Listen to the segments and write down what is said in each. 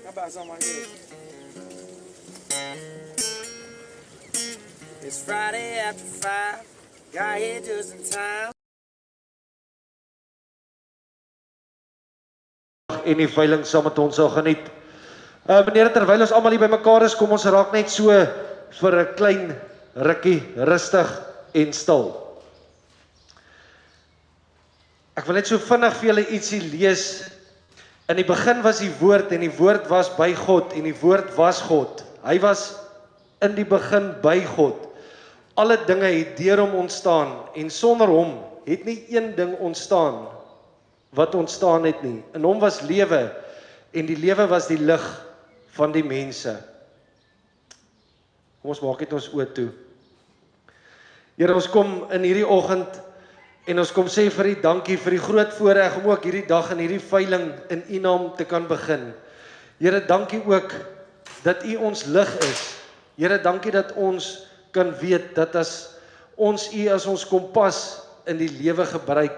How about something like this? It's Friday after 5. Got here just in time. En die veiling saam met ons sal geniet. Meneer, terwyl ons almal hier bymekaar is, kom ons raak net so vir 'n klein rukkie rustig en stil. Ek wil net so vinnig vir julle ietsie lees. In die begin was die woord en die woord was by God en die woord was God. Hy was in die begin by God. Alle dinge het deur hom ontstaan en sonder hom het nie een ding ontstaan wat ontstaan het nie. In hom was lewe en die lewe was die lig van die mense. Kom ons maak dit ons oë toe. Here, ons kom in hierdie oggend en ons kom sê vir U dankie vir die groot voorreg om ook hierdie dag en hierdie veiling in U naam te kan begin. Here, dankie ook dat U ons lig is. Here, dankie dat ons kan weet dat as ons U as ons kompas in die lewe gebruik,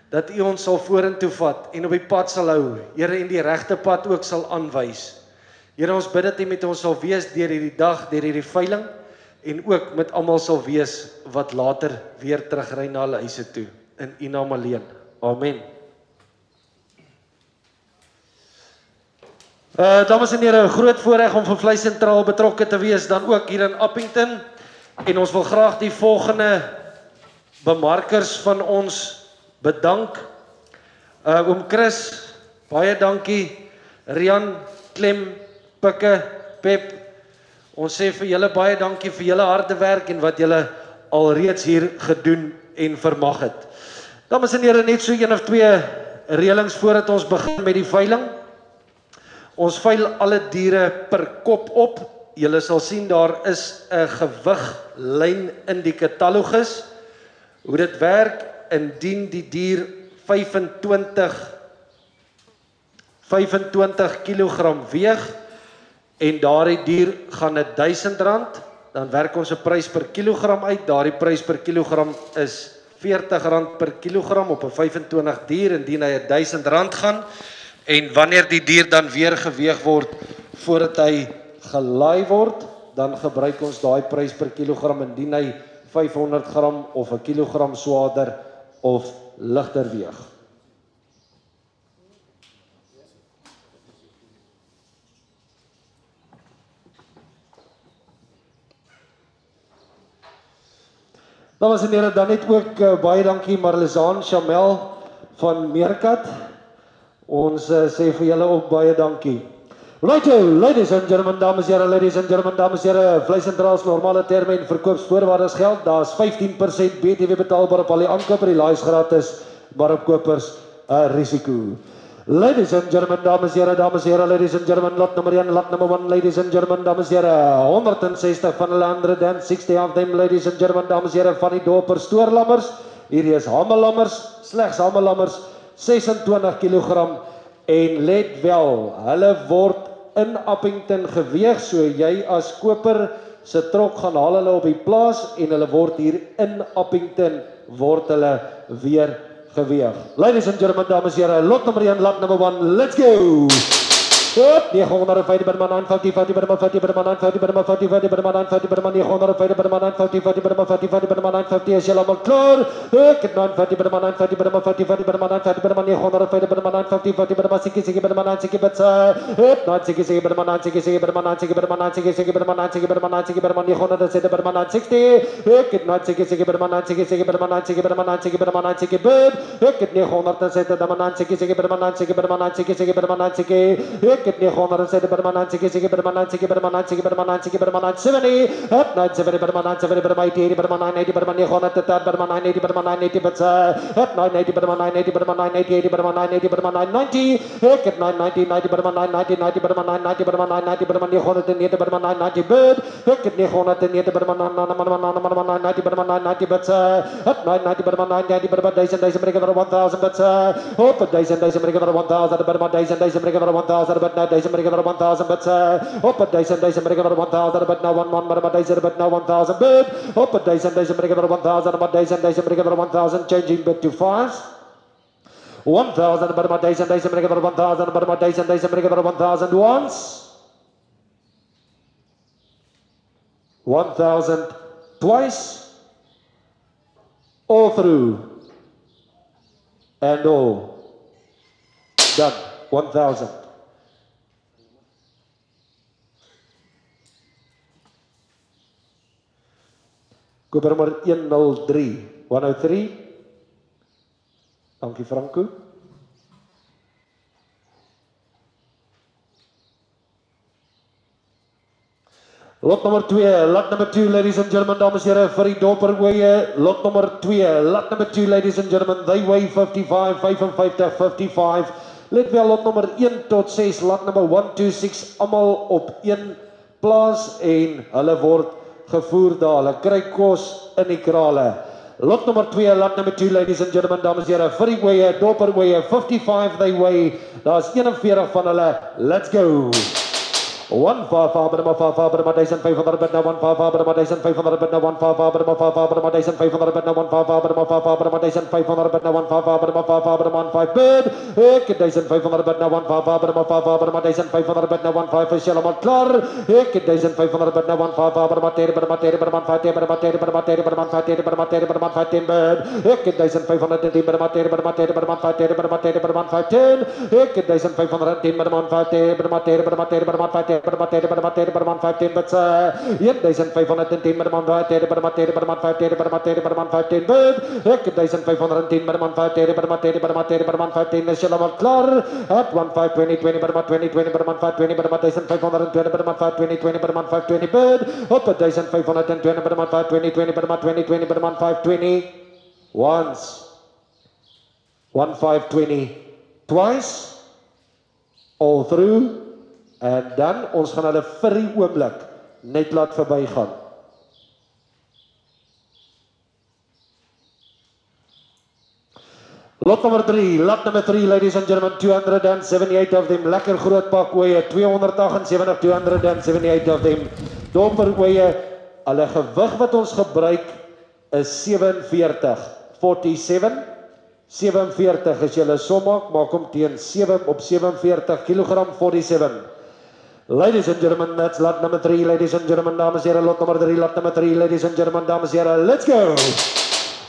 dat U ons sal vorentoe vat en op die pad sal hou, Here, en die regte pad ook sal aanwys. Here, ons bid dat U met ons sal wees deur hierdie dag, deur hierdie veiling, en ook met almal sal wees wat later weer terugry na hulle huise toe, in U naam alleen. Amen. Dames en here, 'n groot voorreg om vir Vlei Sentraal betrokke te wees, dan ook hier in Appington, en ons wil graag die volgende bemarkers van ons bedank. Oom Chris, baie dankie. Rian, Klem, Pikke, Pep, ons sê vir julle baie dankie vir julle harde werk en wat julle alreeds hier gedoen en vermag het. Dames en here, net so een of twee reëlings voordat ons begin met die veiling. Ons veil alle diere per kop op. Julle sal sien daar is 'n gewiglyn in die katalogus. Hoe dit werk, indien die dier 25 kilogram weeg en daardie dier gaan R1000, dan werk ons 'n prys per kilogram uit. Daardie prys per kilogram is R40 per kilogram op 'n 25 dier indien hy R1000 gaan. En wanneer die dier dan weer geweeg word voordat hy gelaai word, dan gebruik ons daai prys per kilogram indien hy 500 gram of 'n kilogram swaarder of ligter weeg. Dames en here, dan net ook baie dankie Marlesaan Chamel van Meerkat. Ons sê vir julle ook baie dankie. Righto, ladies and gentlemen, dames en here, ladies and gentlemen, dames en here, Vlei Sentraal se normale terme en verkoopsvoorwaardes geld. Daar's 15% BTW betaalbaar op al die aankope, die laais gratis, maar op kopers risiko. Ladies and gentlemen, dames en here, ladies and gentlemen, lot number 1, lot number 1, ladies and gentlemen, dames en here, 160 van hulle 160 of them, ladies and gentlemen, dames en here, van die doper stoorlammers. Hierdie is hamelammers, slegs hamelammers, 26 kilogram, en let wel, hulle word in Appington geweeg, so jy as koper se trok gaan haal hulle op die plaas en hulle word hier in Appington word hulle weer geweeg. Ladies and gentlemen, dames en here, lot number 1, lot number 1, let's go! Up, 950 per man, 950 per man, 50 per man, 950 per man, 50 per man, 950 per man, 950 per man, 950 per man, 50 per man, 950 is julle almal klaar. Ek het 950 per man, 950 per man, 50 per man, 950 per man, 950 per man, 950 per man, 60 per man, 90 per man, 90 per man, 90 per man, 90 per man, 90 per man, 90 per man, 90 per man, 970 per man, 60. Ek het 90 per man, 90 per man, 90 per man, 90 per man, 90 per. Ek het 970 per man, 90 per man, 90 per man, 90 per man, 90. Ek het 970 per man, 90 per man, 90 per man, 90 per man, 90 per man, 70. Up 970 per man, 970 per man, 80 per man, 980 per man, 900 per man, 980 per man, 980 per man, up 980 per man, 980 per man, 980 per man, 980 per man, 990. Ek het 990 90 per man, 990 90 per man, 990 per man, 990 per man, 990 per man, 990 bid. Ek het 990 per man, 990 per man, 990 bid. Up 990 per man, 990 per man, 1000 American per 1000 bid. Op 1000 American per 1000 per man, 1000 American per 1000 bid. 1000 American per 1000 bid. Op 1000 American per 1000 bid. Now 1 per 1000 bid. Now 1000 bid. Op 1000 American per 1000 but 1000 American per 1000 changing bid to fast. 1,000 but about days and days and break over 1,000 but about days and days and break over 1,000 once. 1,000 twice. All through. And all. Done. 1,000. Koper nommer 103. 103. Dankie Franco. Lot nummer 2, lot number 2, ladies and gentlemen, dames en heren, vir die dopperweë, lot nummer 2, lot number 2, ladies and gentlemen, they weigh 55, 55, 55. Let wel lot nummer 1 tot 6, lot number 1 to 6, allemaal op 1 plaas en hulle word gevoer daar, hulle kry kos in die krale. Lot nummer 2, lot number 2, ladies and gentlemen, dames en heren, vir die weë, dopperweë, 55 they weigh, daar is 41 van hulle, let's go! 1,500 but about 500 but now 1,500 but 500 but now 1,500 but 500 but 500 but now 1,500 but 500 but 500 but now 1,500 but 500 but 5 bid ek 1,500 but now 1,500 but 500 but 500 but now 1,500 is helemaal klaar ek 1,500 but now 1,500 but 5 but 5 but 5 but 5 but 5 but 5 but 5 but 5 but 5 bid ek 1,510 but 5 but 5 but 5 but 5 but 5 10 ek 1,510 but 5 but 5 Bermatere 15 but 1,510 bermatere 15 bid ek 1,510 bermatere 15 is helemaal klaar at 1,520 20 520 bid op 1,520 520 once 1,520 twice all through. En dan, ons gaan hulle vir die oomblik net laat verby gaan. Lot nummer 3, ladies and gentlemen, 278 of them, lekker groot pak weeë, 278, 278 of them, domper weeë, hulle gewig wat ons gebruik is 47, 47, 47 as julle som maak hom teen 7 op 47 kilogram, 47. Ladies and gentlemen, that's lot number 3, ladies and gentlemen, dames en heren, lot number 3, ladies and gentlemen, dames en heren, let's go!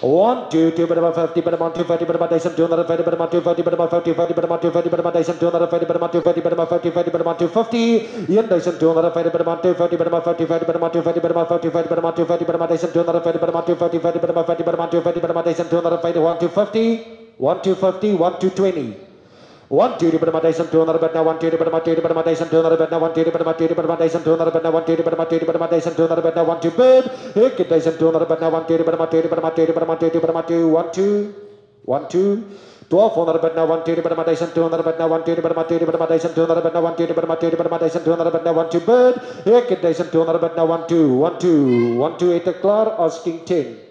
1, 2, 2, but about 50, but about 250, but about 250, but about 250, but about 50, but about 250, but about 250, but about 250, but about 50, but about 250, 1,250, but about 250, but about 50, but about 250, but about 50, but about 250, but about 250, but about 250, but about 50, but about 250, but about 250, 1,250, 1,250, 1,220. 120 but about 200 but now 120 but about 200 but about 200 but now 120 but about 200 but about 200 but now 120 but about 200 but about 200 but now 120 bid ek 200 but now 120 but about 200 but about 200 but about 200 but about 212 1200 but now 120 but about 200 but now 120 but about 200 but about 200 but now 120 but about 200 but about 200 but now 120 bid ek 200 but now 12 het klaar asking 10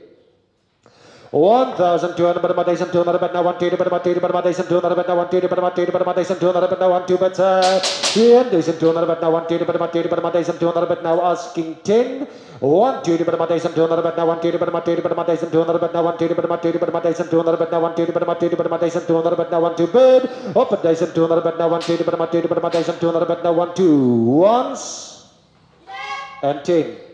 1,200 but about 200 but now 120 but about 200 but about 200 but now 120 but about 200 but about 200 but now 120 but 1,200 but now 120 but about 200 but about 200 but now asking 10 120 but about 200 but now 120 but about 200 but about 200 but now 120 but about 200 but about 200 but now 120 but about 200 but about 200 but now 120 bid up 1,200 but now 120 but about 200 but about 200 but now 120 once and 10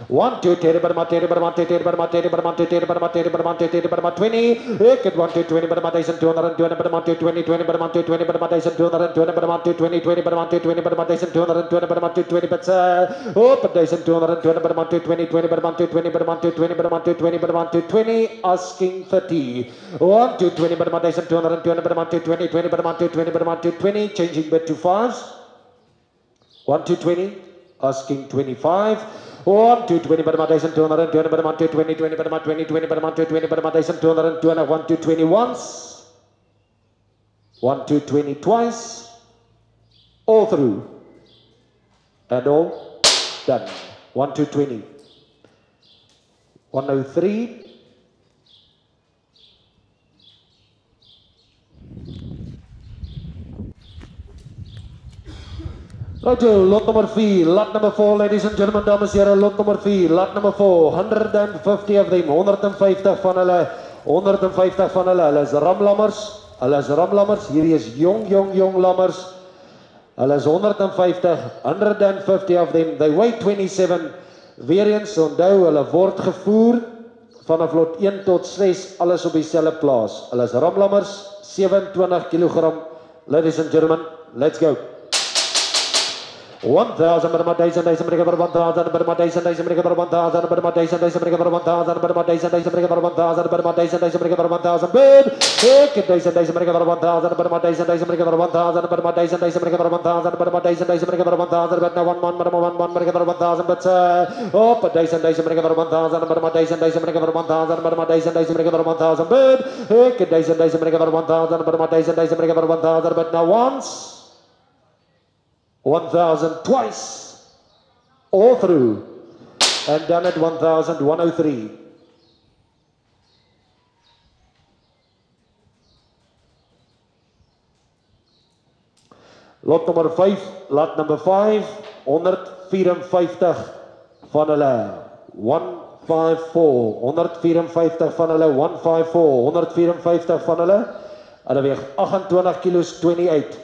1, 2, 10, but about 10, but about 10, but about 10, but about 10, but about 10, but about 10, but about 20. Ek het 1, 2, 20, but about 220, but about 20, 20, but about 20, but about 220, but about 20, 20, but about 20, but about 220, but about 20, but oh, but 220, but about 20, 20, but about 20, but about 20, but about 20, but about 20, asking 30. 1, 2, 20, but about 220, but about 20, 20, but about 20, but about 20, changing bit to 5. 1, 2, 20, asking 25. 1, 2, 20, but about 200, 20, but about 20, 20, but about 20, 20, but about 20, but about 200, 1, 2, 20 once, 1, 2, 20 twice, all through, and all done. 1, 2, 20. 103. Right, lot number 4, lot number 4, ladies and gentlemen, dames en heren, lot number 4, lot number 4, 150 of them, 150 van hulle, hulle is ramlammers, hulle is ramlammers, hierdie is jong lammers. Hulle is 150, 150 of them, they weigh 27, weer eens onthou, hulle word gevoer vanaf lot 1 tot 6, alles op dieselfde plaas. Hulle is ramlammers, 27 kg, ladies and gentlemen, let's go. 1,000 per my days and days America per 1,000 per my days and days America per 1,000 per my days and days America per 1,000 per my days and days America per 1,000 per my days and days America per 1,000 bid ek days and days America per 1,000 per my days and days America per 1,000 per my days and days America per 1,000 per my days and days America per 1,000 but now one man America per 1,000 but oh days and days America per 1,000 per my days and days America per 1,000 per my days and days America per 1,000 bid ek days and days America per 1,000 per my days and days America per 1,000 but now once 1,000 twice, all through, and done at 1,103. Lot nummer 5, lot number 5, 154 van hulle, 154, 154 van hulle, 154, 154 van hulle, hulle weeg 28 kilos, 28.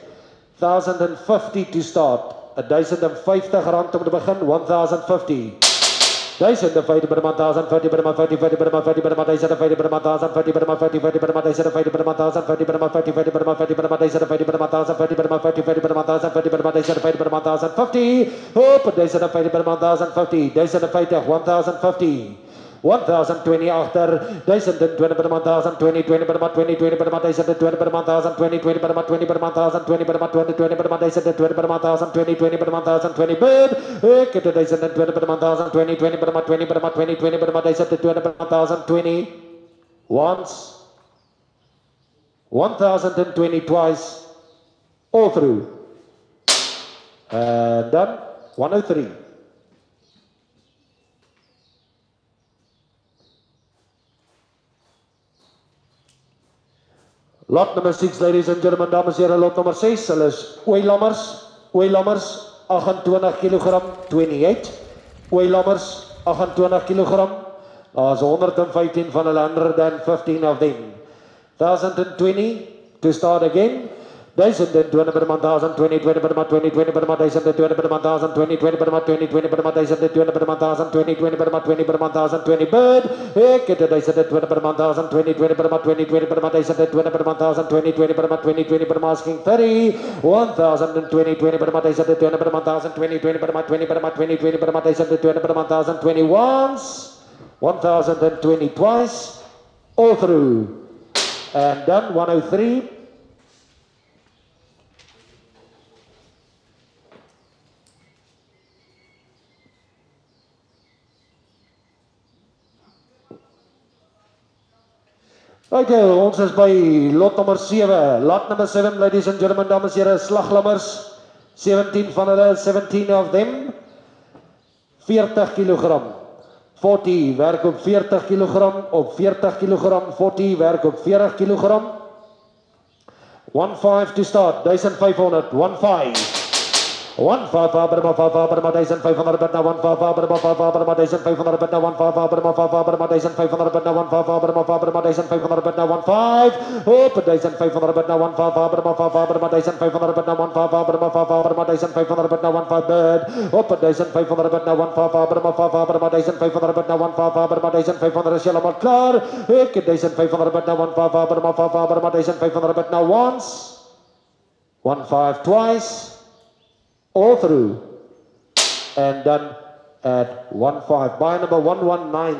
1,050 to start. 1,050 rand om te begin. 1,050. 1,050 per maand. 1,050 per maand. 50 per maand. 50 per maand. 1,050 per maand. 1,050 per maand. 50 per maand. 1,050 per maand. 1,050 per maand. 50 per maand. 50 per maand. 1,050 per maand. 1,050 per maand. 50 per maand. 1,050 per maand. 1,050 per maand. 1,050. Hop. 1,050 per maand. 1,050. 1,050. 1,050. 1,020 agter, 1,020 per maand, 1,020, 20 per maand, 20, 20 per maand, 1,020 per maand, 1,020, 20 per maand, 20 per maand, 1,020 per maand, 20, 20 per maand, 1,020 per maand, 1,020, 20 per maand, 1,020 bid, ek het 1,020 per maand, 1,020, 20 per maand, 20 per maand, 20, 20 per maand, 1,020 per maand, 1,020, once, 1,020 twice, all through, and done, 103. Lot number 6, ladies and gentlemen, dames en heren, lot nummer 6, hulle is ooilammers, 28 kg, 28, ooilammers, 28 kg, daar is 115 van hulle, 115 of them, 1,020, to start again, 1,020 per maand, 1,020, 20 per maand, 20, 20 per maand, 1,020 per maand, 1,020, 20 per maand, 20, 20 per maand, 1,020 per maand, 1,020, 20 per maand, 20 per maand, 1,020 bid, ek het 1,020 per maand, 1,020, 20 per maand, 20, 20 per maand, 1,020 per maand, 1,020, 20 per maand, 20, 20 per maand, asking 30, 1,020, 20 per maand, 1,020 per maand, 1,020, 20 per maand, 20 per maand, 20, 20 per maand, 1,020 per maand, 1,020 once, 1,020 twice, all through, and done, 103. Okay, ons is by lot nummer 7. Lot number 7, ladies and gentlemen, dames en heren, slaglammers. 17 van hulle, 17 of them. 40 kg. 40 werk op 40 kg, op 40 kg. 40 werk op 40 kg. 1,5 to start, 1,500, 1,5. 1,5 per maand, 1,5 per maand, 1,500 per maand, 1,5 per maand, 1,5 per maand, 1,500 per maand, 1,5 per maand, 1,5 per maand, 1,500 per maand, 1,5 per maand, 1,5 per maand, 1,500 per maand, 1,5 op 1,500 per maand, 1,5 per maand, 1,5 per maand, 1,500 per maand, 1,5 per maand, 1,5 per maand, 1,500 per maand, 1,5 bid op 1,500 per maand, 1,5 per maand, 1,5 per maand, 1,500 per maand, 1,5 per maand, 1,500 is helemaal klaar. Ek het 1,500 per maand, 1,5 per maand, 1,5 per maand, 1,500 per maand once, 1,5 twice. All through and done at 1,5. Buy number 119.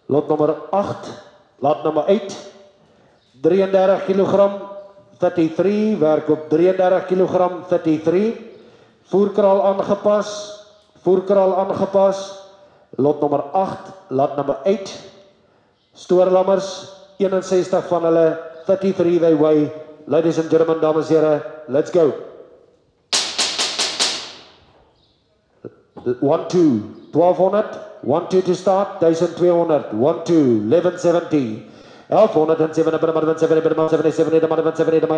Lot nummer 8, lot nummer 8, 33 kg, 33, werk op 33 kg, 33, voerkraal aangepas, lot nummer 8, lot number 8, stoorlammers, 61 van hulle, 33 they weigh, ladies and gentlemen, dames en heren, let's go. 1, 2, 1,200, 1, 2 to start, 1,200, 1, 2, 1170, 1107 number 177 number 177 number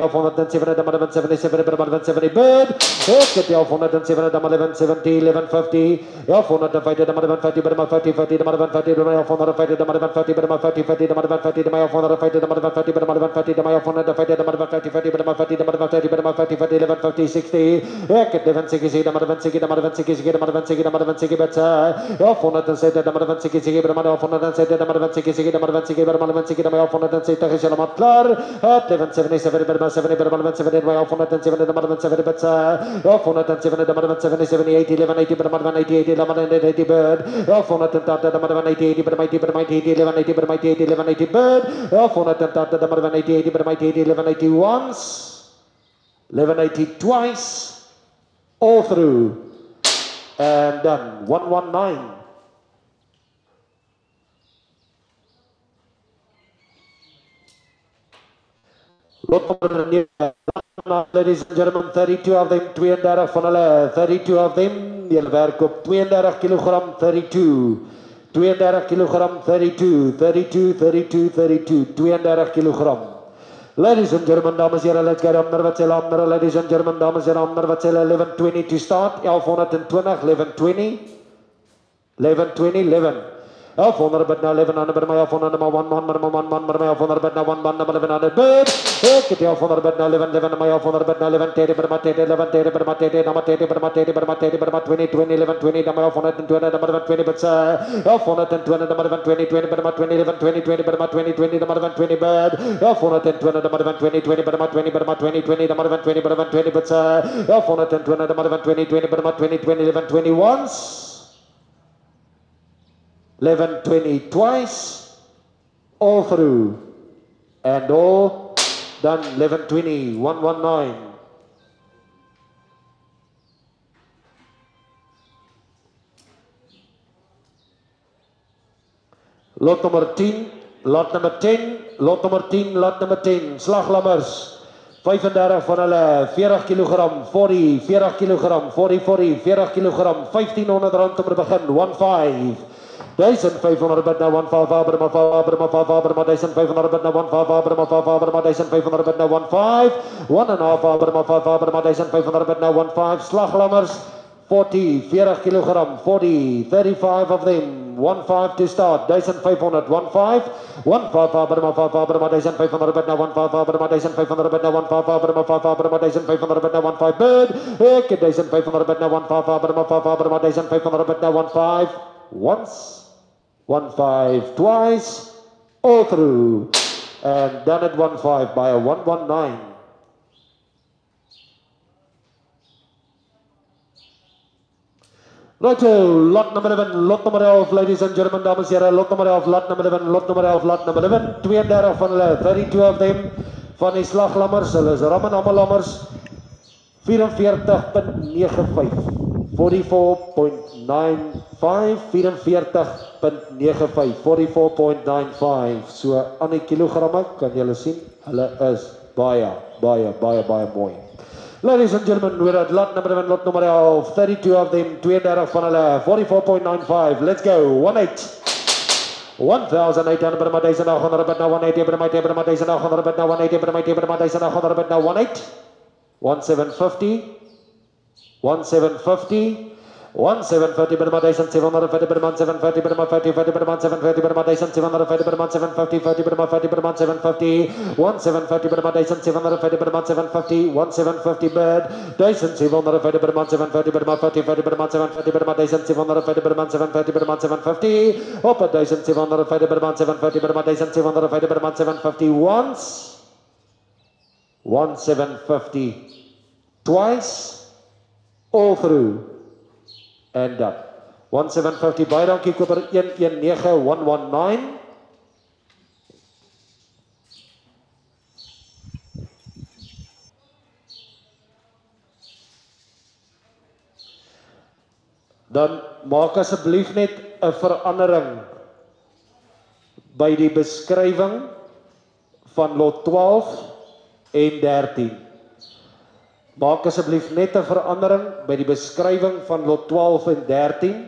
1107 number 177 number 170 bird. Get 1107 number 1170 1150 1150 number 150 number 50 50 number 150 number 150 number 150 number 50 50 number 150 number 150 number 150 number 150 number 150 number 150 50 number 50 number 150 number 50 50 1150 60 get 1160 number 160 number 160 number 160 number 160 but 1107 number 160 number 1107 number 160 number 160 number 160 number 1170 is helemaal klaar 1177 number 70 number 170 1107 number 170 but 1107 number 177 80 1180 number 180 1180 bird 1180 number 180 number 180 1180 number 180 1180 bird 1180 number 180 number 180 1180 once 1180 twice all through and done 119 ladies and gentlemen 32 of them 32 van hulle 32 of them julle werk op 32 kg 32 kg 32 kg ladies and gentlemen dames en here let's get on wat sê ladies and gentlemen dames en here wat sê 1120 to start 1120 11 1100 but now 1100 but my 1100 my one man my 1100 but now one man 1100 but get 1100 but now 11 my 1100 but now 1110 but my 10 11 but my 10 but my 10 but my 10 but my 10 but my 20 20 11 20 my 1120 number 120 but 1120 number 120 20 but my 20 11 20 20 but my 20 20 number 120 but 1120 number 120 20 but my 20 but my 20 20 number 120 but 120 but 1120 number 120 20 but my 20 20 11 20 once 1120 twice, all through, and all done 1120, 119. Lot nummer 10, lot nummer 10, lot nummer 10, lot nummer 10, slaglammers. 35 van hulle 40 kg 40 kg 40 40 kg 1500 rand om te begin 15 1500 bid now 15 Abraham 1500 bid now 15 Abraham 1500 bid now 15 1 and a half Abraham 1500 bid now 15 slaglammers 40 kg 40 35 of them 15 to start 1500 15 Abraham 1500 bid now 15 Abraham 1500 bid now 15 Abraham 1500 bid now 15 bid 1500 bid now 15 Abraham 1500 bid now 15 once 15 twice all through and done at 15 by a 119. Righto, lot number 11, lot number 11, ladies and gentlemen, dames en heren, lot number 11, lot number 11, lot number 11, lot number 11, 32 van hulle, 32 of them, van die slaglammers, hulle is ram en allemaal lammers, 44.95, 44.95, 44.95, 44.95, so aan die kilogramme, kan julle sien, hulle is baie mooi. Ladies and gentlemen, we're at lot number 11, lot number 11, 32 of them, 32 van hulle, 44.95, let's go, 18. 1,800 by 1,800 but now 180 by 1,800 but now 180 by 1,800 but now 18 1750 1750 1750 by 1,750 by 1,750 by 1,750 by 1,750 by 1,750 by 1,750 50 by 1,750 by 1,750 1,750 by 1,750 by 1,750 1,750 bird 1,750 by 1,750 by 1,750 by 1,750 by 1,750 by 1,750 by 1,750 op 1,750 by 1,750 by 1,750 by 1,750 once 1,750 twice all through and done. 1,750 baie dankie koper 119119. Dan maak asseblief net 'n verandering by die beskrywing van lot 12 en 13. Maak asseblief net 'n verandering by die beskrywing van lot 12 en 13.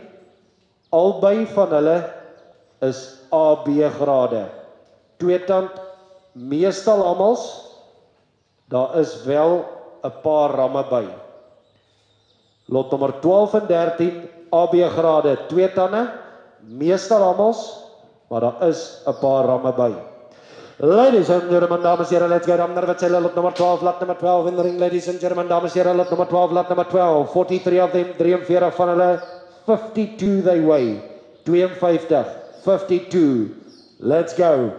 Albei van hulle is AB grade. tweetand, meestal almals, daar is wel 'n paar ramme by. Lot nommer 12 en 13, AB grade, tweetande, meestal almals, maar daar is 'n paar ramme by. Ladies and gentlemen, dames en heren, let's go down naar wat lot nummer 12, lot nummer 12 in the ring, ladies and gentlemen, dames en heren, lot nummer 12, lot nummer 12, 43 of them, 43 van hulle, 52 they weigh, 52, 52, let's go.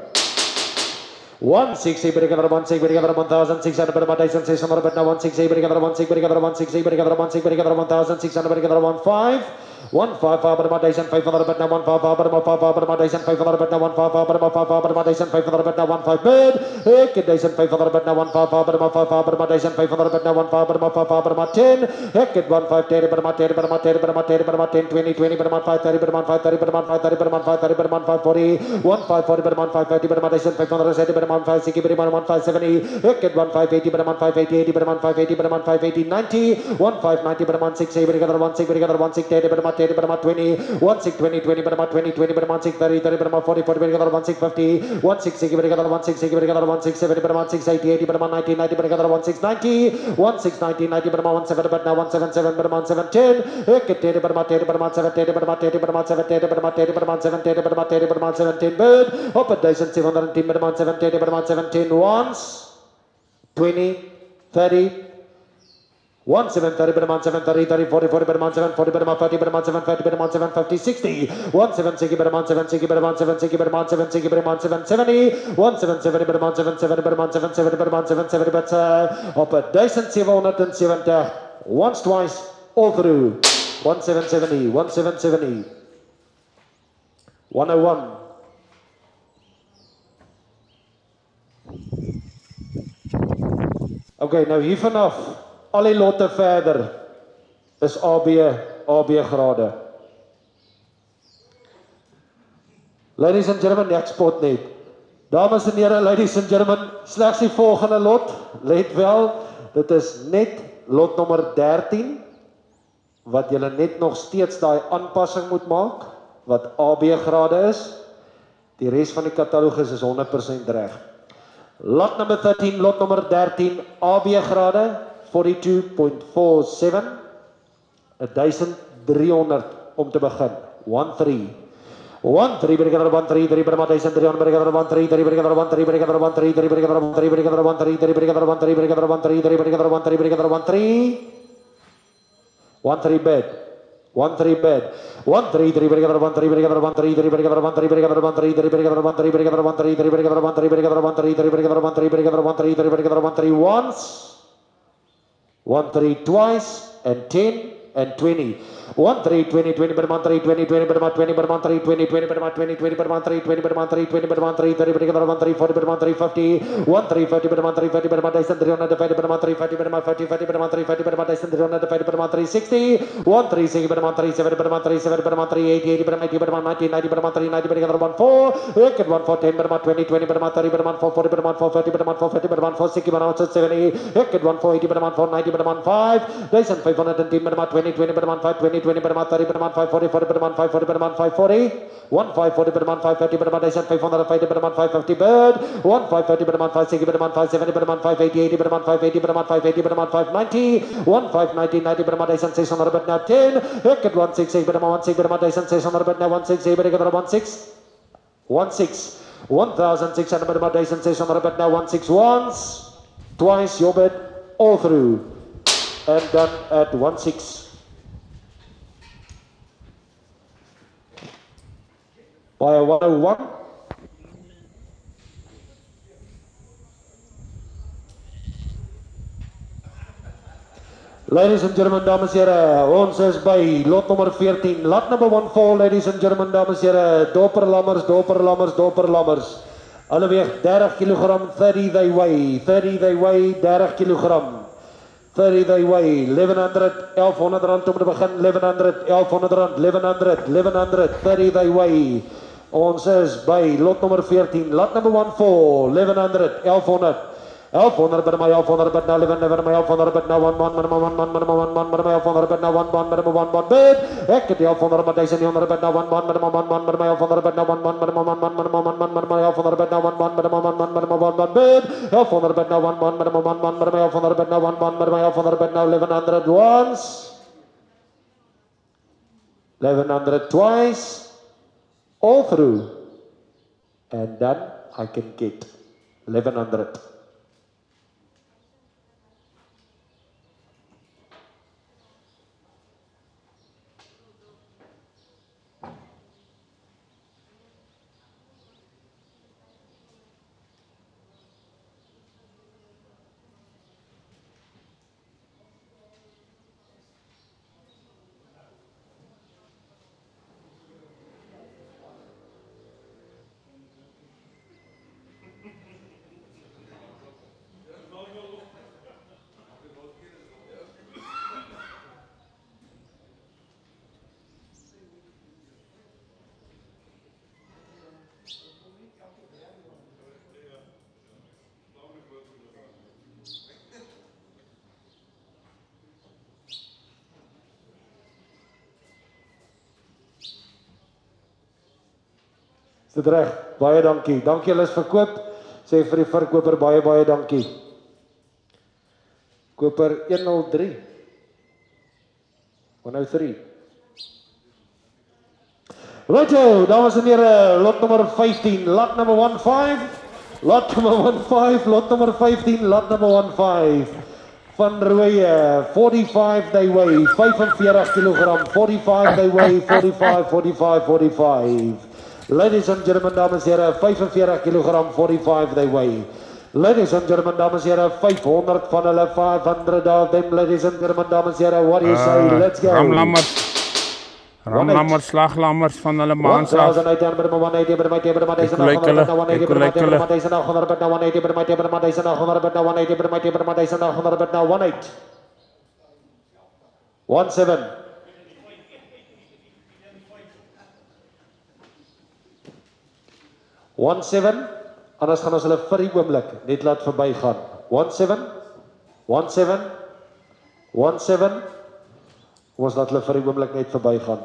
160, but together 160, but together 1,600, but 1,600, but now 160, but together 160, but together 160, but together 160, but together 1,600, but together 1,500, 155, but 1,500, but now 155, but 155, but 1,500, but now 155, but 155, but 1,500, but now 1,500, bid, 1,500, but now 155, but 155, but 1,500, but now 1,500, but 155, but 110, 1,510, but 110, but 110, but 110, but 110, 20, 20, but 1,530, but 1,530, but 1,530, but 1,530, but 1,540, 1,540, but 1,530, but 1,570, but 1,560, but 1,570, 1,580, but 1,580, but 1,580, but 1,580, 90, 1,590, but 1,680, but together 1,6, but together 1,680, but 1,680, but 1,20, 1,620, 20, but 1,20, 20, but 1,630, 30, but 1,40, 40, but together 1,650, 1,660, but together 1,660, but together 1,670, but 1,680, 80, but 1,90, 90, but together 1,690, 1,690, 90, but 1,17, but now 1,77, but 1,710, 1,10, but 1,10, but 1,710, but 1,10, but 1,710, but 1,10, but 1,710, but 1,10, but 1,710, bird, up at 1,710, but 1,710, but 1,710 once, 20, 30, 1,730, but 1,730, 30, 40, 40, but 1,740, but 1,740, but 1,750, but 1,750, 60, 1,760, but 1,760, but 1,760, but 1,760, but 1,770, 1,770, but 1,770, but 1,770, but 1,770, but op 1,770, once, twice, all through, 1,770, 1,770, 101. Okay, nou hier vanaf, al die lotte verder is AB grade. Ladies and gentlemen, next spot net. Dames en heren, ladies and gentlemen, slegs die volgende lot, let wel, dit is net lot nummer 13, wat julle net nog steeds die aanpassing moet maak, wat AB grade is, die rest van die katalogus is 100% reg. Lot number 13, lot nummer 13, AB grade, 42.47, 1,300 om te begin, 1,3, 1,3, berikadar 1,3, 3 per 1,300, berikadar 1,3, 3 berikadar 1,3, berikadar 1,3, 3 berikadar 1,3, berikadar 1,3, 3 berikadar 1,3, berikadar 1,3, 3 berikadar 1,3, berikadar 1,3, 1,3 bed, 1,3 bed, 1,3, 3 berikadar 1,3, berikadar 1,3, 3 berikadar 1,3, berikadar 1,3, 3 berikadar 1,3, berikadar 1,3, 3 berikadar 1,3, berikadar 1,3, 3 berikadar 1,3, berikadar 1,3, 3 berikadar 1,3 once, 1,3 twice, and 10, and 20. 1,3, 20, 20, but 1,3, 20, 20, but 20, but 1,3, 20, 20, but 20, 20, but 1,3, 20, but 1,3, 20, but 1,3, 30, but 1,3, 40, but 1,3, 50, 1,3, 50, but 1,3, 50, but 1,300, divided, but 1,3, 50, but 1,3, 50, but 1,3, 50, but 1,300, divided, but 1,3, 60, 1,3, 60, but 1,3, 70, but 1,3, 70, but 1,3, 80, 80, but 80, but 1,90, 90, but 1,3, 90, but 1,4, 1,4, 10, but 1,20, 20, but 1,30, but 1,4, 40, but 1,4, 50, but 1,4, 50, but 1,4, 60, but 1,4, 70, 1,4, 80, but 1,4, 90, but 1,5, 1,510, but 1,20, 20, but 1,5, 20, 20, but 1,30, but 1,540, 40, but 1,540, but 1,540, 1,540, but 1,530, but 1,550, but 1,550, bird, 1,530, but 1,560, but 1,570, but 1,580, 80, but 1,580, but 1,580, but 1,590, 1,590, 90, but 1,600, but now 10, 1,660, but 1,660, but 1,600, but now 1,680, but 1,6, 1,6, 1,600, but 1,600, but now 1,6 once, twice, your bid, all through, and done at 1,6. By a 101. Ladies and gentlemen, dames en heren, ons is by lot nummer 14. Lot number 14, ladies and gentlemen, dames en heren, doperlammers, doperlammers, doperlammers. Hulle weeg 30 kilogram, 30 they weigh, 30 kilogram. 30 they weigh, 1,100, 1,100 rand om te begin, 1,100, 1,100 rand, 1,100, 1,100, 30 they weigh. Ons is by lot nummer 14, lot number 14, 1,100, 1,100, 1100 bid my 1100 bid now 11 my 1100 bid now 1 1 minimum 1 1 minimum 1 1 minimum 1100 bid now 1 1 minimum 1 1 bid ek het die 1100 bid 1100 bid now 1 1 minimum 1 1 minimum 1100 bid now 1 1 minimum 1 1 minimum 1 1 minimum 1100 bid now 1 1 minimum 1 1 minimum 1 1 bid 1100 bid now 1 1 minimum 1 1 minimum 1100 bid now 1 1 minimum 1100 bid now 1100 once 1100 twice all through and then I can get 1100. Is dit reg? Baie dankie. Dankie julle is verkoop. Sê vir die verkoper baie dankie. Koper 103. 103. Righto, dames en here, lot nummer 15, lot number 15. Lot number 15, lot nummer 15, lot number 15. Van Rooye, 45 they weigh, 45 kilogram, 45 they weigh, 45. Ladies and gentlemen, dames en here, 45 kilogram, 45 they weigh. Ladies and gentlemen, dames en here, 500 van hulle, 500 of them. Ladies and gentlemen, dames en here, what do you say? Let's go. Ramlammers, slaglammers van hulle maans af. Ek One seven, anders gaan ons hulle vir die oomblik net laat verbygaan. 17, 17, ons laat hulle vir die oomblik net verbygaan.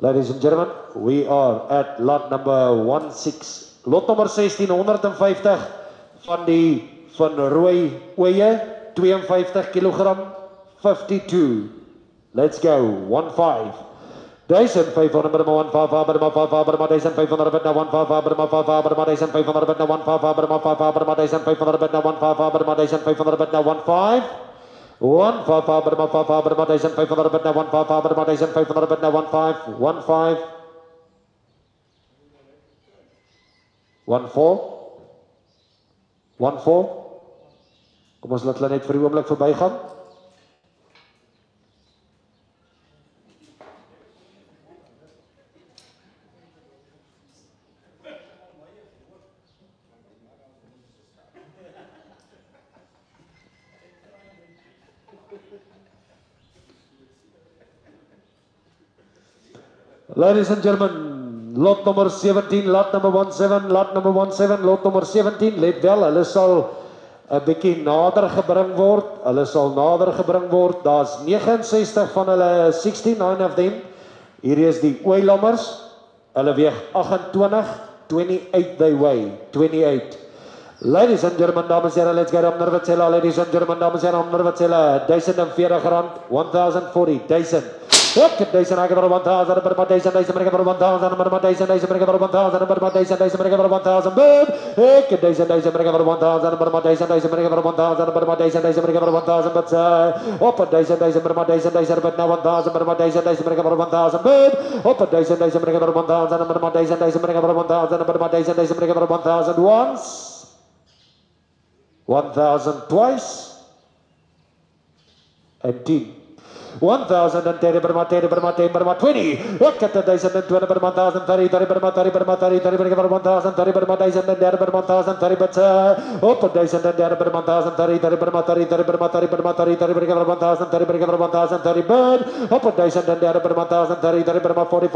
Ladies and gentlemen, we are at lot number 16. Lot nummer 16, 150 van rooi oeye, 52 kilogram, 52. Let's go, 15. 1500 Burma 15 Burma 15 Burma 1500 Burma 15 Burma 15 Burma 1500 Burma 15 Burma 15 Burma 1500 Burma 15 Burma 1500 Burma 15 Burma 15 Burma 1500 Burma 15 Burma 1500 Burma 15 14 Kom ons laat hulle net vir 'n oomblik verbygaan. Ladies and gentlemen, lot number 17, lot number 17, lot number 17, lot number 17, let wel, hulle sal 'n bietjie nader gebring word. Hulle sal nader gebring word. Daar's 69 van hulle, 69 of them. Hier is die ooilammers. Hulle weeg 28, 28 they weigh, 28. Ladies and gentlemen, dames en here, let's get up Nervatsela. Ladies and gentlemen, dames en here, Nervatsela, R1040, 1040, 1000. Ek het deze ek het 1000 per maand deze ek het 1000 per maand deze ek het 1000 per maand deze ek het 1000 bid ek het deze ek het 1000 per maand deze ek het 1000 per maand deze ek het 1000 bid op deze per maand deze bid nou 1000 per maand deze ek het 1000 bid op deze ek het 1000 per maand deze ek het 1000 per maand deze ek het 1000 once 1000 twice and 10 1030 per maand 20. Ek het 1020 per maand 1030 per maand 30 per maand 30 per maand 1030 per maand 1030 per maand 1030 per op 1030 per maand 1030 per maand 30 per maand 30 per maand 30 per maand 1030 per maand 1030 per op 1030 per maand 1030 per maand 40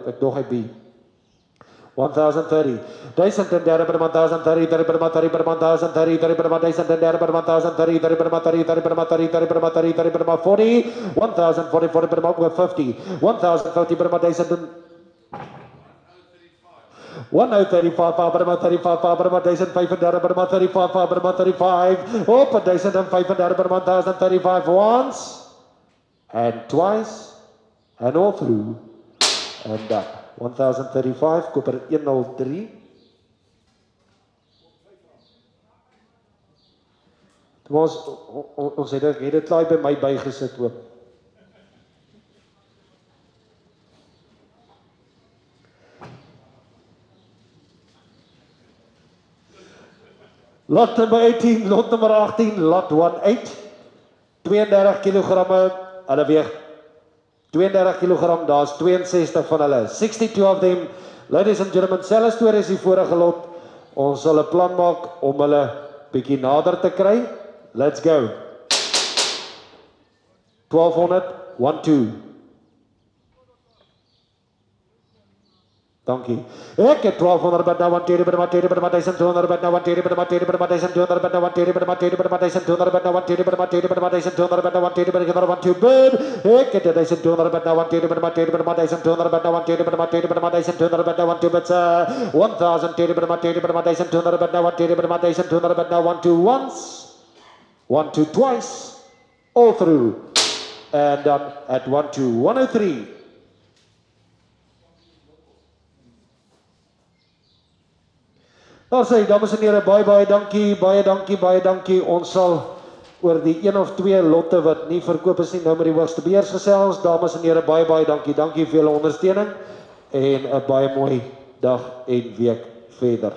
ek dog hy be 1030. 1000 and 1030, 30 per 1030, 30 per 1000 and 1030, 30 per 30, 30 per 30, 30 per 30, 30 per 40, 1040, 40 per 50, 1050 per 1000. 1035, 5 per 1005, 5 per 35, oh, per 1005 per 1035 once, and twice, and all through, and up. 1035, koper 103. Ons het dit klaar by my bygesit ook. Lot nummer 18, lot nummer 18, lot 18, 32 kilogramme, hulle weeg 32 kilogram, daar is 62 van hulle, 62 of them, ladies and gentlemen, selfe story is die vorige lot, ons sal 'n plan maak om hulle bietjie nader te kry, let's go, 1200, 1-2, dankie, ek het 1200 by nou, 1-2, by 1200 by nou, 1-2, by 1200 by 1200 by nou, 1-2, by 1200 by 1200 by nou, 1-2, by 1200 by 1200 by nou, 1-2, by 1-2 bid, ek het 1200 by nou, 1-2, by 1200 by 1200 by nou, 1-2, by 1200 by 1200 by nou, 1-2, by 1000 by 1200 by 1200 by nou, 1-2, by 1200 by nou, 1-2 once, 1-2 twice, all through, and then at 1-2, 103. Daar sê, dames en here, baie dankie, baie dankie. Ons sal oor die 1 of 2 lotte wat nie verkoop is nie, nou met die hoogste beheers gesels. Dames en here, baie dankie. Dankie vir julle ondersteuning en 'n baie mooi dag en week verder.